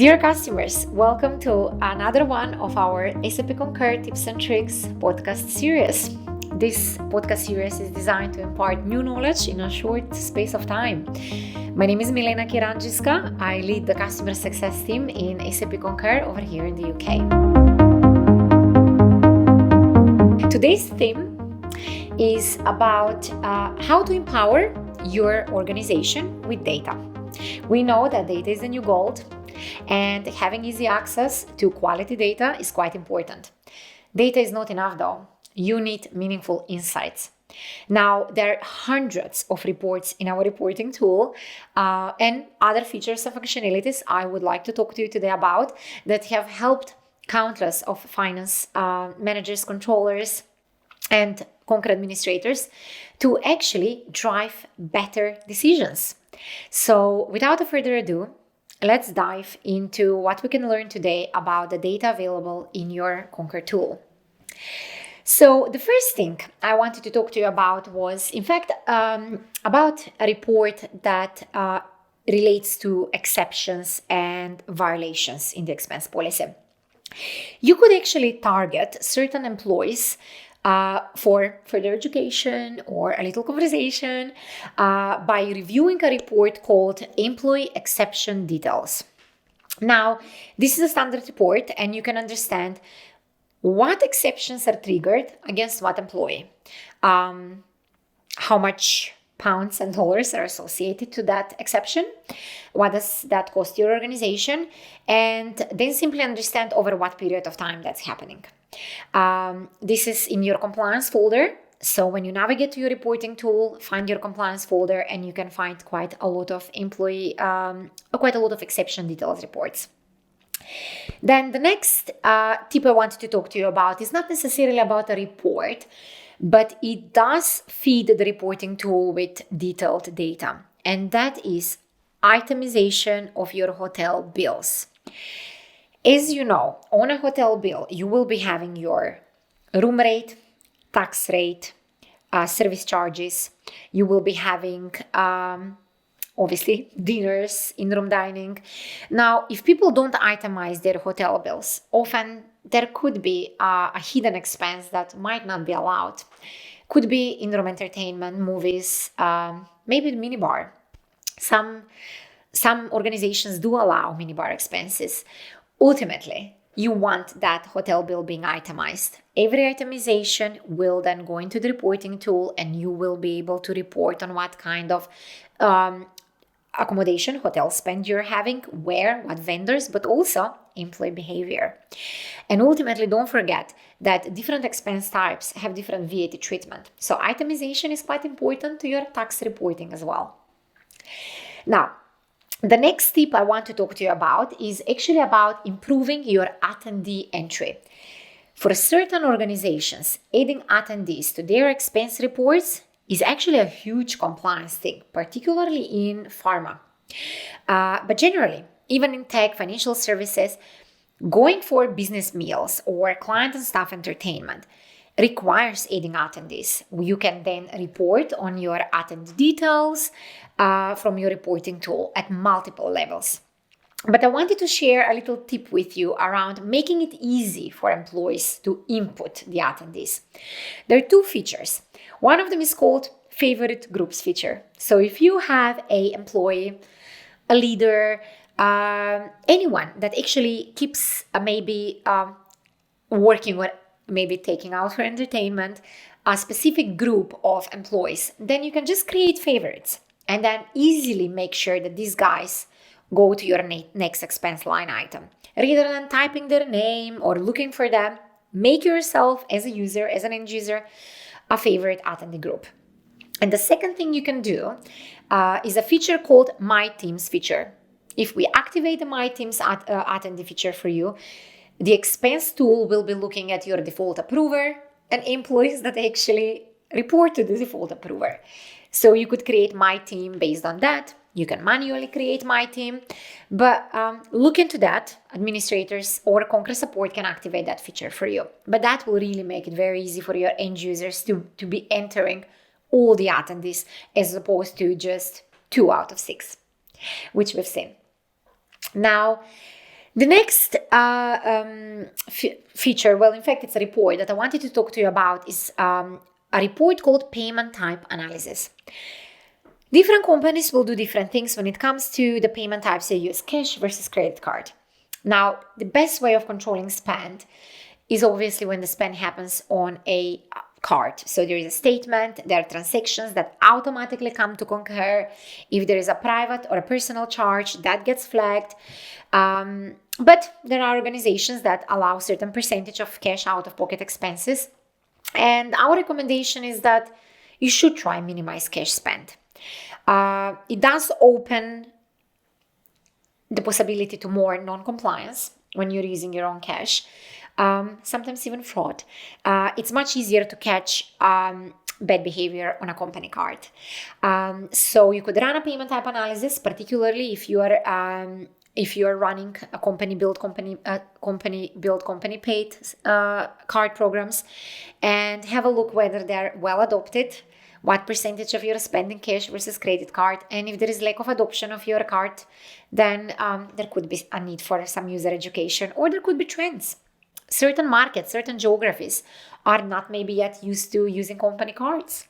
Dear customers, welcome to another one of our SAP Concur Tips and Tricks podcast series. This podcast series is designed to impart new knowledge in a short space of time. My name is Milena Kiranjiska. I lead the customer success team in SAP Concur over here in the UK. Today's theme is about how to empower your organization with data. We know that data is the new gold, and having easy access to quality data is quite important. Data is not enough though. You need meaningful insights. Now, there are hundreds of reports in our reporting tool and other features and functionalities I would like to talk to you today about that have helped countless of finance managers, controllers, and Concur administrators to actually drive better decisions. So without further ado, let's dive into what we can learn today about the data available in your Concur tool. So the first thing I wanted to talk to you about was, in fact, about a report that relates to exceptions and violations in the expense policy. You could actually target certain employees for further education or a little conversation by reviewing a report called Employee Exception Details. Now, this is a standard report and you can understand what exceptions are triggered against what employee, how much pounds and dollars are associated to that exception, what does that cost your organization, and then simply understand over what period of time that's happening. This is in your compliance folder. So when you navigate to your reporting tool, find your compliance folder and you can find quite a lot of exception details reports. Then the next tip I wanted to talk to you about is not necessarily about a report, but it does feed the reporting tool with detailed data. And that is itemization of your hotel bills. As you know, on a hotel bill, you will be having your room rate, tax rate, service charges. You will be having, obviously, dinners, in-room dining. Now, if people don't itemize their hotel bills, often there could be a hidden expense that might not be allowed. Could be in-room entertainment, movies, maybe the minibar. Some organizations do allow minibar expenses. Ultimately, you want that hotel bill being itemized. Every itemization will then go into the reporting tool and you will be able to report on what kind of accommodation, hotel spend you're having, where, what vendors, but also employee behavior. And ultimately, don't forget that different expense types have different VAT treatment. So itemization is quite important to your tax reporting as well. Now, the next tip I want to talk to you about is actually about improving your attendee entry. For certain organizations, adding attendees to their expense reports is actually a huge compliance thing, particularly in pharma. But generally, even in tech, financial services, going for business meals or client and staff entertainment requires adding attendees. You can then report on your attendee details from your reporting tool at multiple levels. But I wanted to share a little tip with you around making it easy for employees to input the attendees. There are two features. One of them is called favorite groups feature. So if you have an employee, a leader, anyone that actually keeps working or maybe taking out for entertainment, a specific group of employees, then you can just create favorites and then easily make sure that these guys go to your next expense line item. Rather than typing their name or looking for them, make yourself as a user, as an end user, a favorite attendee group. And the second thing you can do is a feature called My Teams feature. If we activate the My Teams attendee feature for you, the expense tool will be looking at your default approver and employees that actually report to the default approver. So you could create My Team based on that. You can manually create My Team, but look into that. Administrators or Concur support can activate that feature for you. But that will really make it very easy for your end users to be entering all the attendees as opposed to just 2 out of 6, which we've seen. Now, The next feature, well, in fact, it's a report that I wanted to talk to you about, is a report called Payment Type Analysis. Different companies will do different things when it comes to the payment types they use, cash versus credit card. Now, the best way of controlling spend is obviously when the spend happens on a card. So there is a statement, there are transactions that automatically come to Concur. If there is a private or a personal charge, that gets flagged. But there are organizations that allow certain percentage of cash out-of-pocket expenses. And our recommendation is that you should try and minimize cash spend. It does open the possibility to more non-compliance when you're using your own cash. Sometimes even fraud. It's much easier to catch bad behavior on a company card. So you could run a payment type analysis, particularly if you are running a company build company paid card programs, and have a look whether they're well adopted, what percentage of your spending cash versus credit card, and if there is lack of adoption of your card, then there could be a need for some user education, or there could be trends. Certain markets, certain geographies are not maybe yet used to using company cards.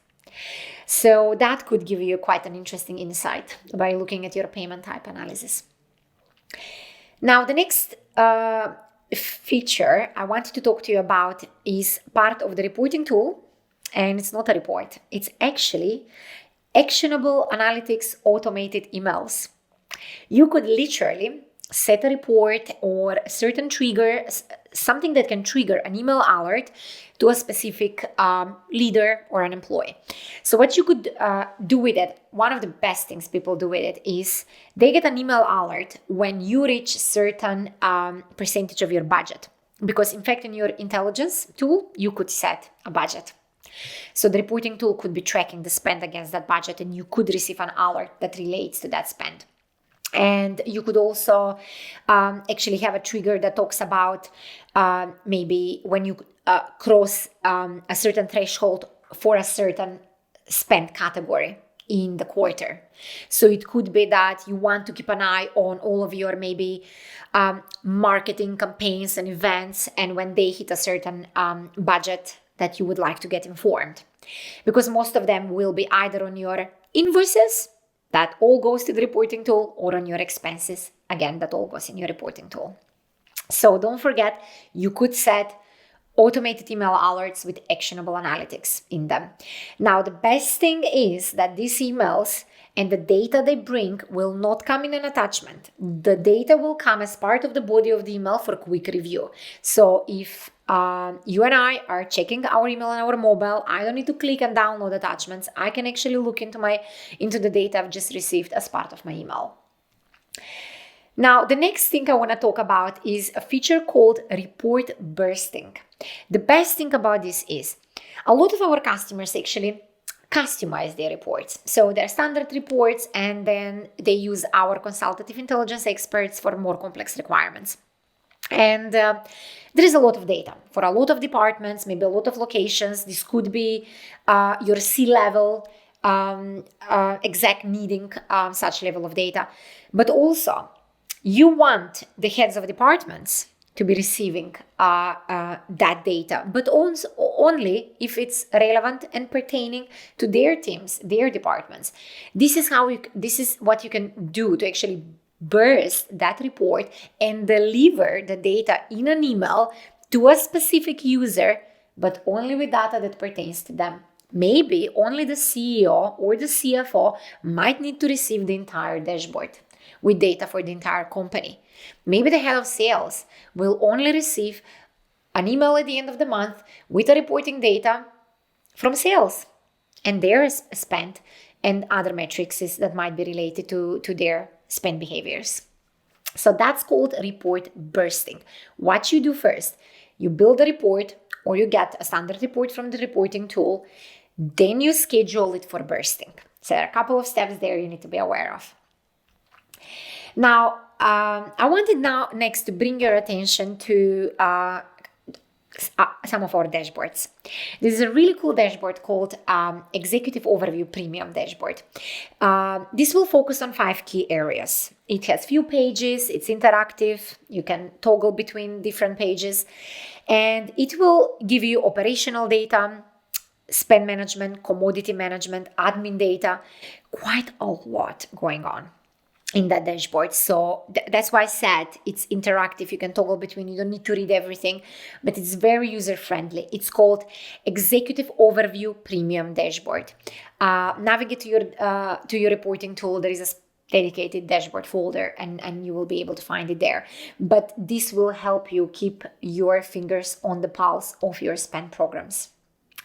So that could give you quite an interesting insight by looking at your payment type analysis. Now, the next feature I wanted to talk to you about is part of the reporting tool, and it's not a report. It's actually actionable analytics automated emails. You could literally set a report or a certain trigger, something that can trigger an email alert to a specific leader or an employee. So what you could do with it, one of the best things people do with it is they get an email alert when you reach certain percentage of your budget. Because in fact, in your intelligence tool, you could set a budget. So the reporting tool could be tracking the spend against that budget, and you could receive an alert that relates to that spend. And you could also actually have a trigger that talks about maybe when you cross a certain threshold for a certain spend category in the quarter. So it could be that you want to keep an eye on all of your maybe marketing campaigns and events, and when they hit a certain budget that you would like to get informed. Because most of them will be either on your invoices, that all goes to the reporting tool, or on your expenses, again, that all goes in your reporting tool. So don't forget, you could set automated email alerts with actionable analytics in them. Now, the best thing is that these emails and the data they bring will not come in an attachment. The data will come as part of the body of the email for quick review. So if you and I are checking our email on our mobile, I don't need to click and download attachments. I can actually look into the data I've just received as part of my email. Now, the next thing I want to talk about is a feature called report bursting. The best thing about this is a lot of our customers actually customize their reports. So they're standard reports, and then they use our consultative intelligence experts for more complex requirements. And there is a lot of data for a lot of departments, maybe a lot of locations. This could be your C-level exec needing such level of data. But also, you want the heads of departments to be receiving that data, but only if it's relevant and pertaining to their teams, their departments. This is what you can do to actually burst that report and deliver the data in an email to a specific user, but only with data that pertains to them. Maybe only the CEO or the CFO might need to receive the entire dashboard with data for the entire company. Maybe the head of sales will only receive an email at the end of the month with a reporting data from sales and their spend and other metrics that might be related to their spend behaviors. So that's called report bursting. What you do first, you build a report or you get a standard report from the reporting tool, then you schedule it for bursting. So there are a couple of steps there you need to be aware of. Now, I wanted next to bring your attention to some of our dashboards. This is a really cool dashboard called Executive Overview Premium Dashboard. This will focus on 5 key areas. It has few pages, it's interactive, you can toggle between different pages, and it will give you operational data, spend management, commodity management, admin data, quite a lot going on in that dashboard. So that's why I said it's interactive. You can toggle between, you don't need to read everything, but it's very user-friendly. It's called Executive Overview Premium Dashboard. Navigate to your reporting tool. There is a dedicated dashboard folder and you will be able to find it there. But this will help you keep your fingers on the pulse of your spend programs.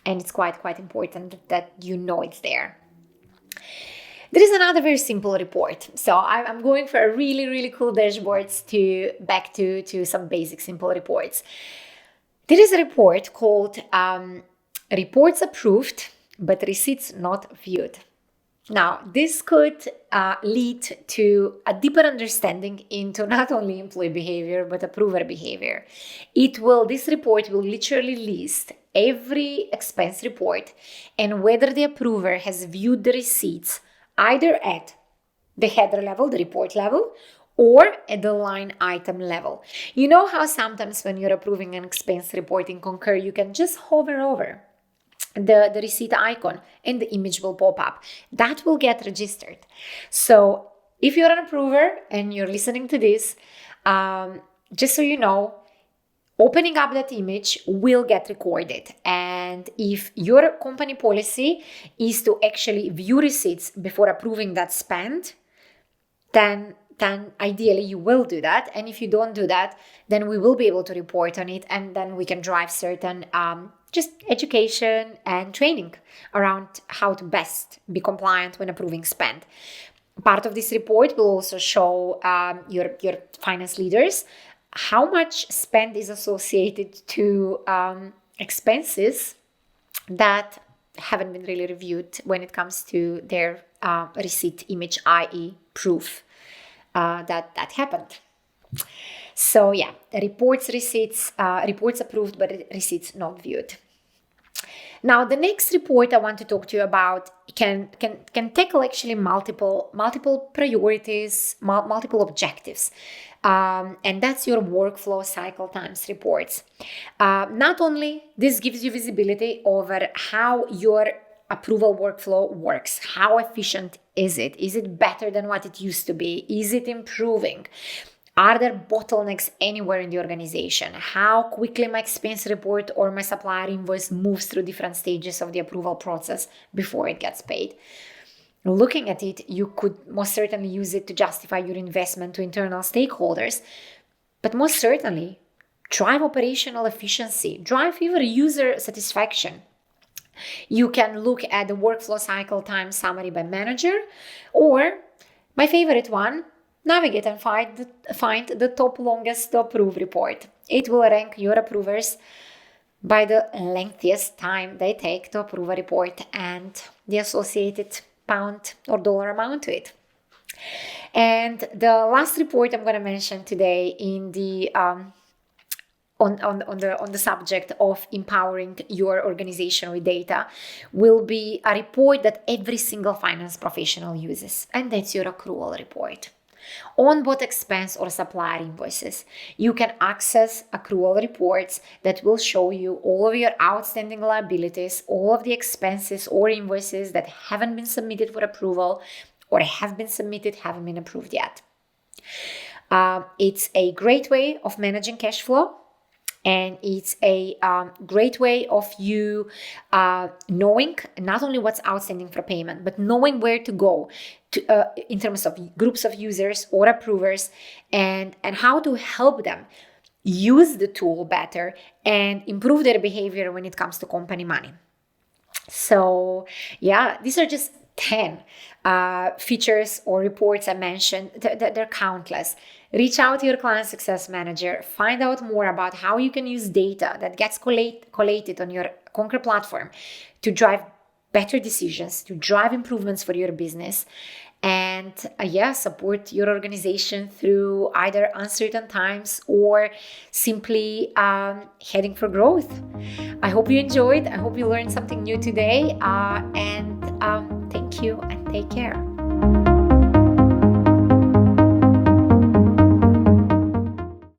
And it's quite important that you know it's there. There is another very simple report. So I'm going for a really cool dashboards back to some basic simple reports. There is a report called Reports Approved, but Receipts Not Viewed. Now, this could lead to a deeper understanding into not only employee behavior, but approver behavior. This report will literally list every expense report and whether the approver has viewed the receipts either at the header level, the report level, or at the line item level. You know how sometimes when you're approving an expense report in Concur, you can just hover over the receipt icon and the image will pop up. That will get registered. So if you're an approver and you're listening to this, just so you know, opening up that image will get recorded. And if your company policy is to actually view receipts before approving that spend, then ideally you will do that. And if you don't do that, then we will be able to report on it. And then we can drive certain just education and training around how to best be compliant when approving spend. Part of this report will also show your finance leaders how much spend is associated to expenses that haven't been really reviewed when it comes to their receipt image, i.e. proof that happened. So yeah, reports approved, but receipts not viewed. Now, the next report I want to talk to you about can tackle actually multiple priorities, multiple objectives. And that's your workflow cycle times reports. Not only this gives you visibility over how your approval workflow works. How efficient is it? Is it better than what it used to be? Is it improving? Are there bottlenecks anywhere in the organization? How quickly my expense report or my supplier invoice moves through different stages of the approval process before it gets paid? Looking at it, you could most certainly use it to justify your investment to internal stakeholders, but most certainly drive operational efficiency, drive even user satisfaction. You can look at the workflow cycle time summary by manager, or my favorite one, navigate and find the top longest to approve report. It will rank your approvers by the lengthiest time they take to approve a report and the associated pound or dollar amount to it. And the last report I'm going to mention today in the on the subject of empowering your organization with data will be a report that every single finance professional uses, and that's your accrual report. On both expense or supplier invoices, you can access accrual reports that will show you all of your outstanding liabilities, all of the expenses or invoices that haven't been submitted for approval or have been submitted, haven't been approved yet. It's a great way of managing cash flow. And it's a great way of you knowing not only what's outstanding for payment, but knowing where to go in terms of groups of users or approvers and how to help them use the tool better and improve their behavior when it comes to company money. So yeah, these are just 10 features or reports I mentioned. They're countless. Reach out to your client success manager. Find out more about how you can use data that gets collated on your Concur platform to drive better decisions, to drive improvements for your business. and support your organization through either uncertain times or simply heading for growth. I hope you enjoyed. I hope you learned something new today, and thank you and take care.